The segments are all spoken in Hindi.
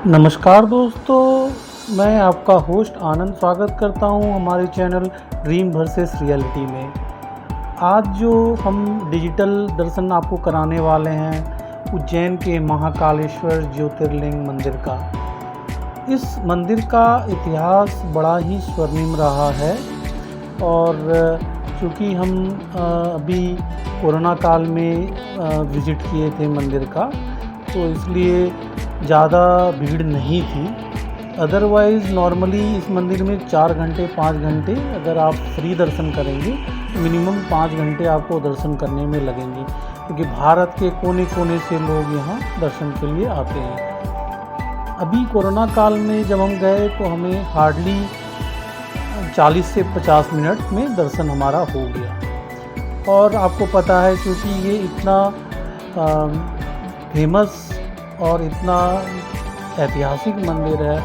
नमस्कार दोस्तों, मैं आपका होस्ट आनंद स्वागत करता हूं हमारे चैनल ड्रीम वर्सेस रियलिटी में। आज जो हम डिजिटल दर्शन आपको कराने वाले हैं उज्जैन के महाकालेश्वर ज्योतिर्लिंग मंदिर का। इस मंदिर का इतिहास बड़ा ही स्वर्णिम रहा है और चूँकि हम अभी कोरोना काल में विज़िट किए थे मंदिर का, तो इसलिए ज़्यादा भीड़ नहीं थी। अदरवाइज़ नॉर्मली इस मंदिर में 4 घंटे 5 घंटे अगर आप फ्री दर्शन करेंगे तो मिनिमम 5 घंटे आपको दर्शन करने में लगेंगे, क्योंकि भारत के कोने कोने से लोग यहाँ दर्शन के लिए आते हैं। अभी कोरोना काल में जब हम गए तो हमें हार्डली 40 से 50 मिनट में दर्शन हमारा हो गया। और आपको पता है क्योंकि ये इतना फेमस और इतना ऐतिहासिक मंदिर है,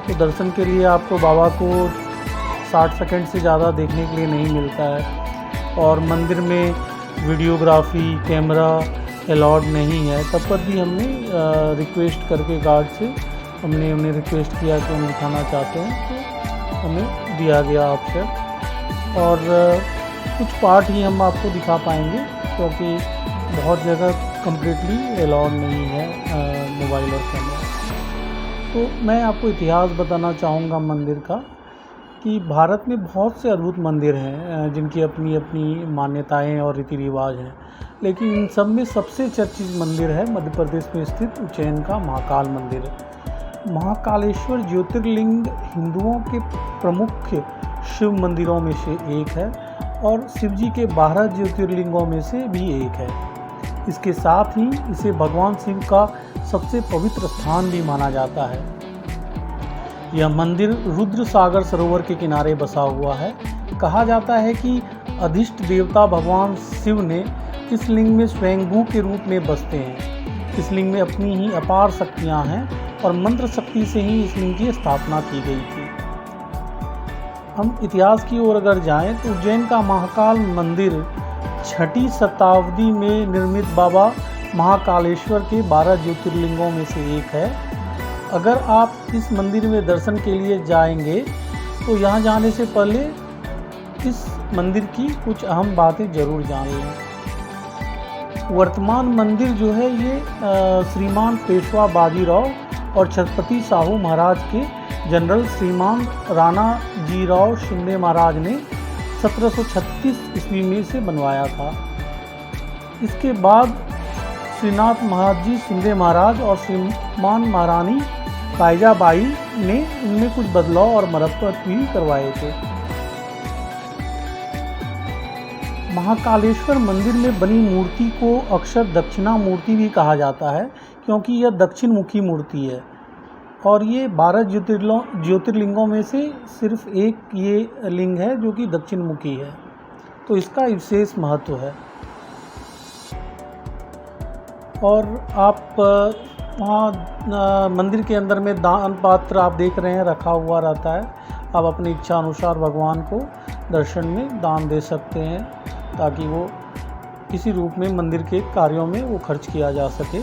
तो दर्शन के लिए आपको बाबा को 60 सेकंड से ज़्यादा देखने के लिए नहीं मिलता है। और मंदिर में वीडियोग्राफी कैमरा अलाउड नहीं है। तब पर भी हमने रिक्वेस्ट करके गार्ड से हमने उन्हें रिक्वेस्ट किया कि हम दिखाना चाहते हैं, तो हमें दिया गया ऑप्शन। और कुछ पार्ट ही हम आपको दिखा पाएंगे, क्योंकि बहुत जगह कम्प्लीटली अलाउड नहीं है मोबाइल और कैमरा। तो मैं आपको इतिहास बताना चाहूँगा मंदिर का, कि भारत में बहुत से अद्भुत मंदिर हैं जिनकी अपनी अपनी मान्यताएं और रीति रिवाज हैं, लेकिन इन सब में सबसे चर्चित मंदिर है मध्य प्रदेश में स्थित उज्जैन का महाकाल मंदिर। महाकालेश्वर ज्योतिर्लिंग हिंदुओं के प्रमुख शिव मंदिरों में से एक है और शिव जी के 12 ज्योतिर्लिंगों में से भी एक है। इसके साथ ही इसे भगवान शिव का सबसे पवित्र स्थान भी माना जाता है। यह मंदिर रुद्र सागर सरोवर के किनारे बसा हुआ है। कहा जाता है कि अधिष्ट देवता भगवान शिव ने इस लिंग में स्वयंभू के रूप में बसते हैं। इस लिंग में अपनी ही अपार शक्तियां हैं और मंत्र शक्ति से ही इस लिंग की स्थापना की गई थी। हम इतिहास की ओर अगर जाएं तो उज्जैन का महाकाल मंदिर 6वीं शताब्दी में निर्मित बाबा महाकालेश्वर के 12 ज्योतिर्लिंगों में से एक है। अगर आप इस मंदिर में दर्शन के लिए जाएंगे तो यहाँ जाने से पहले इस मंदिर की कुछ अहम बातें जरूर जान लें। वर्तमान मंदिर जो है ये श्रीमान पेशवा बाजीराव और छत्रपति साहू महाराज के जनरल श्रीमान राणा जी राव शिंदे महाराज ने 1736 ईस्वी में से बनवाया था। इसके बाद श्रीनाथ महाराज शिंदे महाराज और श्रीमान महारानी कायजाबाई ने इनमें कुछ बदलाव और मरम्मत भी करवाए थे। महाकालेश्वर मंदिर में बनी मूर्ति को अक्सर दक्षिणा मूर्ति भी कहा जाता है, क्योंकि यह दक्षिण मुखी मूर्ति है और ये 12 ज्योतिर्लिंगों में से सिर्फ एक ये लिंग है जो कि दक्षिण मुखी है, तो इसका विशेष महत्व है। और आप वहाँ मंदिर के अंदर में दान पात्र आप देख रहे हैं रखा हुआ रहता है। आप अपनी इच्छा अनुसार भगवान को दर्शन में दान दे सकते हैं, ताकि वो किसी रूप में मंदिर के कार्यों में वो खर्च किया जा सके।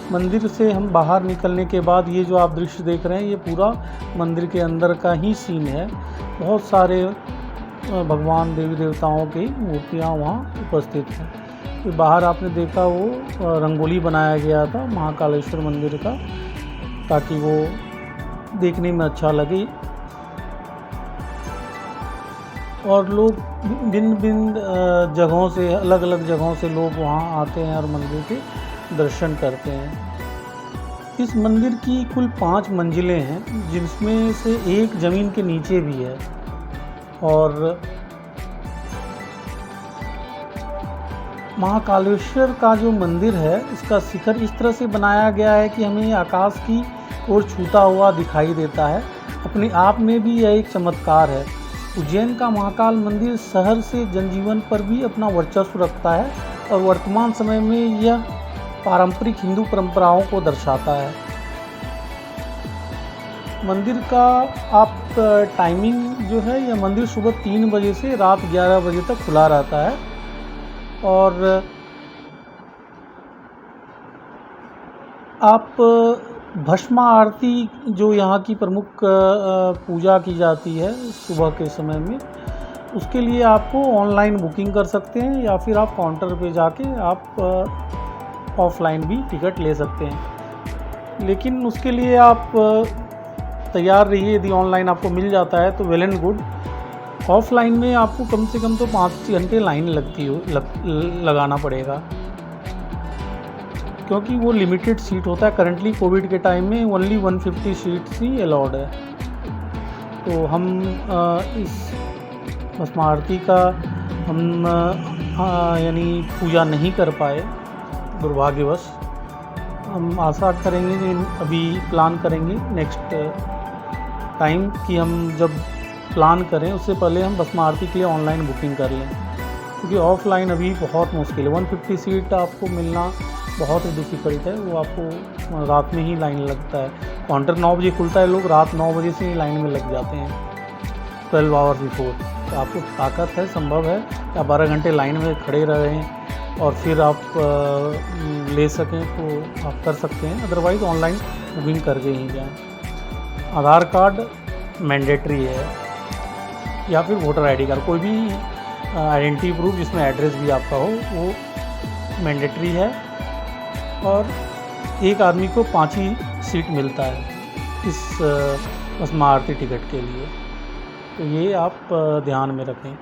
मंदिर से हम बाहर निकलने के बाद ये जो आप दृश्य देख रहे हैं ये पूरा मंदिर के अंदर का ही सीन है। बहुत सारे भगवान देवी देवताओं की मूर्तियाँ वहाँ उपस्थित हैं। तो बाहर आपने देखा वो रंगोली बनाया गया था महाकालेश्वर मंदिर का, ताकि वो देखने में अच्छा लगे। और लोग भिन्न भिन्न जगहों से अलग अलग जगहों से लोग वहाँ आते हैं और मंदिर के दर्शन करते हैं। इस मंदिर की कुल 5 मंजिलें हैं, जिसमें से एक ज़मीन के नीचे भी है। और महाकालेश्वर का जो मंदिर है इसका शिखर इस तरह से बनाया गया है कि हमें आकाश की ओर छूता हुआ दिखाई देता है। अपने आप में भी यह एक चमत्कार है। उज्जैन का महाकाल मंदिर शहर से जनजीवन पर भी अपना वर्चस्व रखता है और वर्तमान समय में यह पारंपरिक हिंदू परंपराओं को दर्शाता है। मंदिर का आप टाइमिंग जो है, यह मंदिर सुबह 3 बजे से रात 11 बजे तक खुला रहता है। और आप भस्म आरती जो यहाँ की प्रमुख पूजा की जाती है सुबह के समय में, उसके लिए आपको ऑनलाइन बुकिंग कर सकते हैं या फिर आप काउंटर पे जाके आप ऑफलाइन भी टिकट ले सकते हैं। लेकिन उसके लिए आप तैयार रहिए, यदि ऑनलाइन आपको मिल जाता है तो वेल एंड गुड। ऑफलाइन में आपको कम से कम तो 5 घंटे लाइन लगाना पड़ेगा, क्योंकि वो लिमिटेड सीट होता है। करंटली कोविड के टाइम में ओनली 150 सीट्स ही अलाउड है। तो हम इस भस्म आरती का हम यानी पूजा नहीं कर पाए दुर्भाग्यवश। हम आशा करेंगे कि अभी प्लान करेंगे नेक्स्ट टाइम कि हम जब प्लान करें उससे पहले हम भस्म आरती के लिए ऑनलाइन बुकिंग कर लें, क्योंकि ऑफलाइन अभी बहुत मुश्किल है। 150 सीट आपको मिलना बहुत ही डिफ़िकल्ट है। वो आपको रात में ही लाइन लगता है। काउंटर 9 बजे खुलता है, लोग रात 9 बजे से ही लाइन में लग जाते हैं 12 आवर बिफोर। तो आपको ताकत है, संभव है कि आप 12 घंटे लाइन में खड़े रहें और फिर आप ले सकें तो आप कर सकते हैं। अदरवाइज़ ऑनलाइन बुकिंग करके ही जाएँ। आधार कार्ड मैंडेटरी है या फिर वोटर आईडी कार्ड, कोई भी आइडेंटिटी प्रूफ जिसमें एड्रेस भी आपका हो वो मैंडेटरी है। और एक आदमी को 5 ही सीट मिलता है इस भस्म आरती टिकट के लिए, तो ये आप ध्यान में रखें।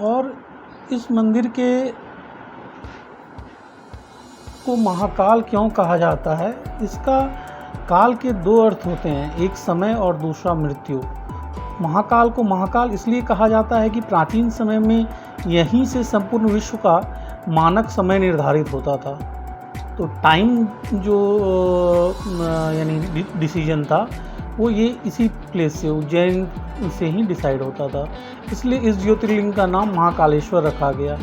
और इस मंदिर के को महाकाल क्यों कहा जाता है? इसका काल के 2 अर्थ होते हैं, एक समय और दूसरा मृत्यु। महाकाल को महाकाल इसलिए कहा जाता है कि प्राचीन समय में यहीं से संपूर्ण विश्व का मानक समय निर्धारित होता था। तो टाइम जो यानी डिसीजन था वो ये इसी प्लेस से, उज्जैन से ही डिसाइड होता था। इसलिए इस ज्योतिर्लिंग का नाम महाकालेश्वर रखा गया।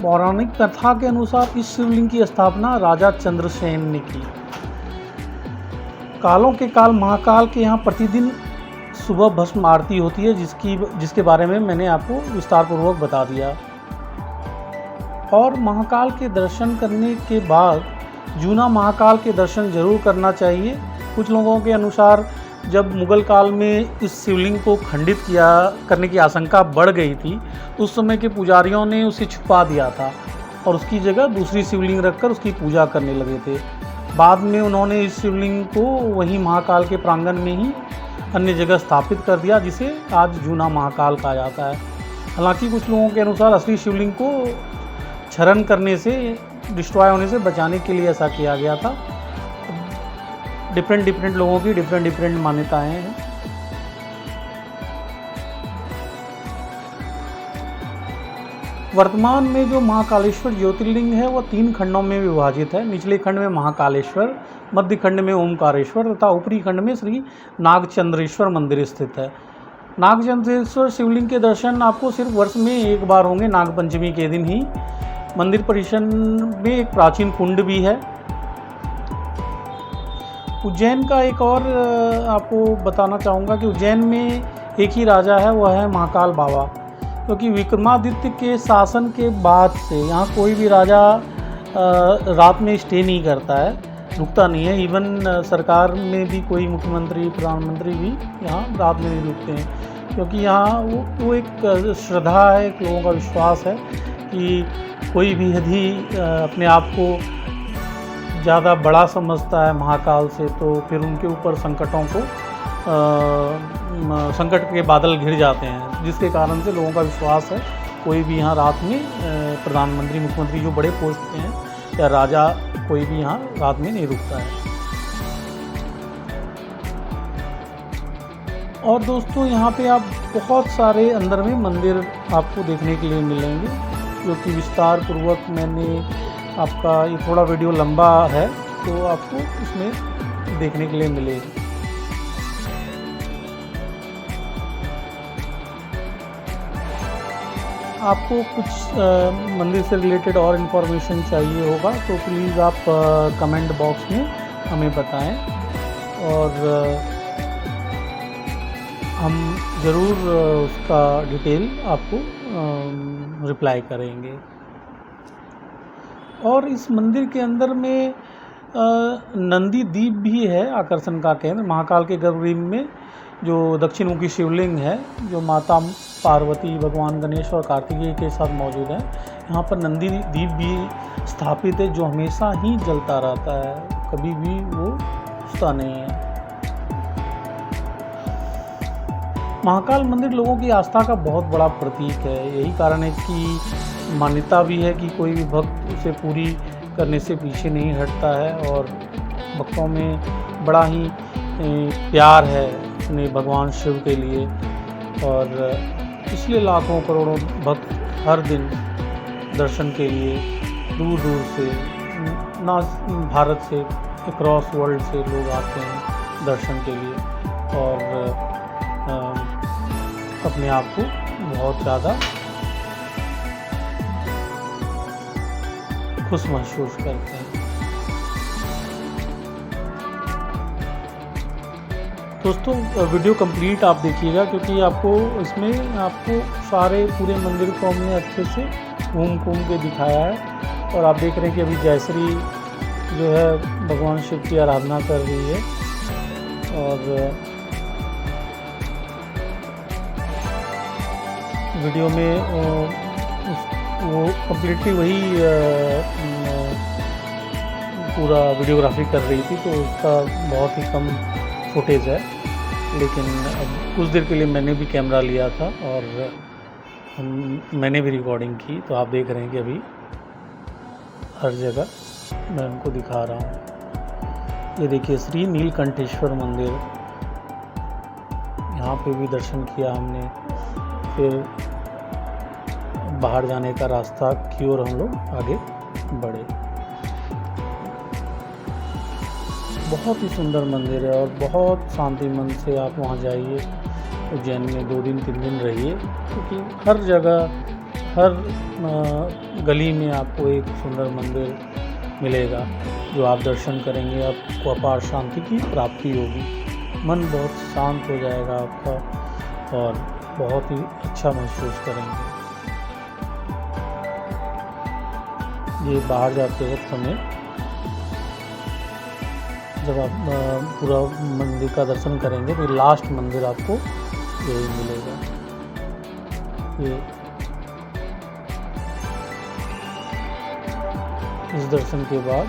पौराणिक कथा के अनुसार इस शिवलिंग की स्थापना राजा चंद्रसेन ने की। कालों के काल महाकाल के यहाँ प्रतिदिन सुबह भस्म आरती होती है, जिसके बारे में मैंने आपको विस्तार पूर्वक बता दिया। और महाकाल के दर्शन करने के बाद जूना महाकाल के दर्शन जरूर करना चाहिए। कुछ लोगों के अनुसार जब मुगल काल में इस शिवलिंग को खंडित करने की आशंका बढ़ गई थी, तो उस समय के पुजारियों ने उसे छुपा दिया था और उसकी जगह दूसरी शिवलिंग रखकर उसकी पूजा करने लगे थे। बाद में उन्होंने इस शिवलिंग को वहीं महाकाल के प्रांगण में ही अन्य जगह स्थापित कर दिया, जिसे आज जूना महाकाल कहा जाता है। हालांकि कुछ लोगों के अनुसार असली शिवलिंग को क्षरण करने से, डिस्ट्रॉय होने से बचाने के लिए ऐसा किया गया था। डिफरेंट लोगों की डिफरेंट मान्यताएं हैं। वर्तमान में जो महाकालेश्वर ज्योतिर्लिंग है वो 3 खंडों में विभाजित है। निचले खंड में महाकालेश्वर, मध्य खंड में ओमकारेश्वर तथा ऊपरी खंड में श्री नागचंद्रेश्वर मंदिर स्थित है। नागचंद्रेश्वर शिवलिंग के दर्शन आपको सिर्फ वर्ष में एक बार होंगे, नागपंचमी के दिन ही। मंदिर परिसर में एक प्राचीन कुंड भी है। उज्जैन का एक और आपको बताना चाहूँगा कि उज्जैन में एक ही राजा है, वह है महाकाल बाबा। क्योंकि विक्रमादित्य के शासन के बाद से यहाँ कोई भी राजा रात में स्टे नहीं करता है, रुकता नहीं है। इवन सरकार में भी कोई मुख्यमंत्री, प्रधानमंत्री भी यहाँ रात में नहीं रुकते हैं, क्योंकि यहाँ वो एक श्रद्धा है, एक लोगों का विश्वास है कि कोई भी यदि अपने आप को ज़्यादा बड़ा समझता है महाकाल से, तो फिर उनके ऊपर संकट के बादल घिर जाते हैं, जिसके कारण से लोगों का विश्वास है कोई भी यहाँ रात में प्रधानमंत्री, मुख्यमंत्री जो बड़े पोस्ट पे हैं या राजा, कोई भी यहाँ रात में नहीं रुकता है। और दोस्तों यहाँ पे आप बहुत सारे अंदर में मंदिर आपको देखने के लिए मिलेंगे, जो कि विस्तार पूर्वक मैंने आपका, ये थोड़ा वीडियो लंबा है तो आपको इसमें देखने के लिए मिलेगा। आपको कुछ मंदिर से रिलेटेड और इन्फॉर्मेशन चाहिए होगा तो प्लीज़ आप कमेंट बॉक्स में हमें बताएं और हम ज़रूर उसका डिटेल आपको रिप्लाई करेंगे। और इस मंदिर के अंदर में नंदी द्वीप भी है आकर्षण का केंद्र। महाकाल के गर्भगृह में जो दक्षिण मुखी शिवलिंग है, जो माता पार्वती, भगवान गणेश और कार्तिकेय के साथ मौजूद है। यहाँ पर नंदी द्वीप भी स्थापित है, जो हमेशा ही जलता रहता है, कभी भी वो बुझता नहीं है। महाकाल मंदिर लोगों की आस्था का बहुत बड़ा प्रतीक है। यही कारण है कि मान्यता भी है कि कोई भी भक्त उसे पूरी करने से पीछे नहीं हटता है, और भक्तों में बड़ा ही प्यार है अपने भगवान शिव के लिए। और इसलिए लाखों करोड़ों भक्त हर दिन दर्शन के लिए दूर दूर से, ना भारत से, अक्रॉस वर्ल्ड से लोग आते हैं दर्शन के लिए, और अपने आप को बहुत ज़्यादा खुश महसूस करते हैं। दोस्तों वीडियो कंप्लीट आप देखिएगा, क्योंकि आपको इसमें आपको सारे पूरे मंदिर को हमने अच्छे से घूम के दिखाया है। और आप देख रहे हैं कि अभी जयश्री जो है भगवान शिव की आराधना कर रही है, और वीडियो में वो कम्प्लीटली वही पूरा वीडियोग्राफी कर रही थी, तो उसका बहुत ही कम फुटेज है। लेकिन अब कुछ देर के लिए मैंने भी कैमरा लिया था और मैंने भी रिकॉर्डिंग की, तो आप देख रहे हैं कि अभी हर जगह मैं उनको दिखा रहा हूँ। ये देखिए श्री नीलकंठेश्वर मंदिर, यहाँ पे भी दर्शन किया हमने। फिर बाहर जाने का रास्ता की ओर हम लोग आगे बढ़े। बहुत ही सुंदर मंदिर है और बहुत शांति मन से आप वहाँ जाइए। उज्जैन में 2 दिन 3 दिन रहिए, क्योंकि हर जगह, हर गली में आपको एक सुंदर मंदिर मिलेगा, जो आप दर्शन करेंगे आपको अपार शांति की प्राप्ति होगी। मन बहुत शांत हो जाएगा आपका और बहुत ही अच्छा महसूस करेंगे। ये बाहर जाते वक्त हमें, जब आप पूरा मंदिर का दर्शन करेंगे तो लास्ट मंदिर आपको यही मिलेगा। ये इस दर्शन के बाद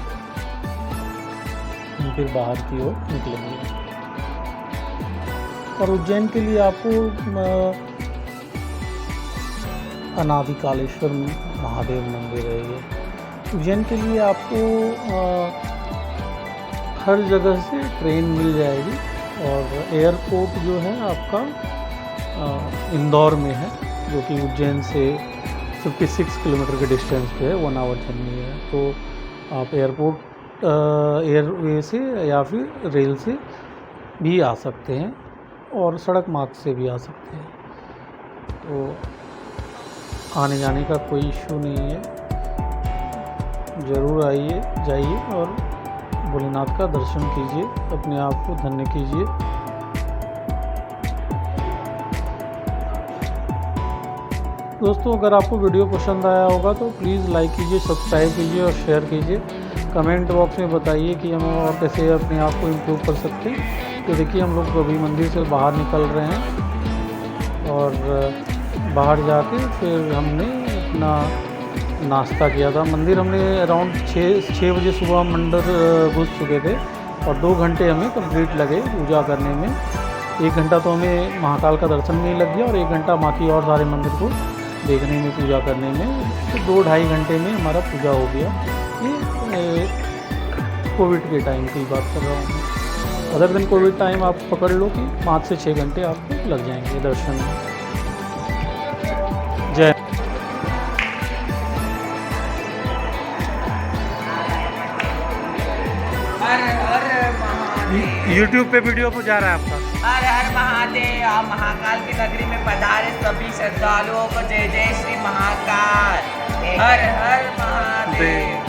हम फिर बाहर की ओर निकलेंगे। और उज्जैन के लिए आपको अनादिकालेश्वर महादेव मंदिर है। ये उज्जैन के लिए आपको हर जगह से ट्रेन मिल जाएगी, और एयरपोर्ट जो है आपका इंदौर में है, जो कि उज्जैन से 56 किलोमीटर के डिस्टेंस पे है, 1 आवर जर्नी है। तो आप एयरपोर्ट एयरवे से या फिर रेल से भी आ सकते हैं, और सड़क मार्ग से भी आ सकते हैं। तो आने जाने का कोई इशू नहीं है। ज़रूर आइए, जाइए और भोलेनाथ का दर्शन कीजिए, अपने आप को धन्य कीजिए। दोस्तों अगर आपको वीडियो पसंद आया होगा तो प्लीज़ लाइक कीजिए, सब्सक्राइब कीजिए और शेयर कीजिए। कमेंट बॉक्स में बताइए कि हम और कैसे अपने आप को इम्प्रूव कर सकते हैं। तो देखिए हम लोग अभी मंदिर से बाहर निकल रहे हैं, और बाहर जाके फिर हमने अपना नाश्ता किया था। मंदिर हमने अराउंड 6 बजे सुबह मंदिर घुस चुके थे, और 2 घंटे हमें कंप्लीट लगे पूजा करने में। 1 घंटा तो हमें महाकाल का दर्शन में ही लग गया, और 1 घंटा बाकी और सारे मंदिर को देखने में, पूजा करने में। तो 2-2.5 घंटे में हमारा पूजा हो गया। ये कोविड के टाइम की बात कर रहा हूँ। अदर दिन कोविड टाइम आप पकड़ लो कि 5 से 6 घंटे आपको लग जाएंगे दर्शन में। जय। YouTube पे वीडियो को जा रहा है आपका। हर हर महादेव। आप महाकाल की नगरी में पधारे सभी श्रद्धालुओं को जय जय श्री महाकाल। हर हर महादेव।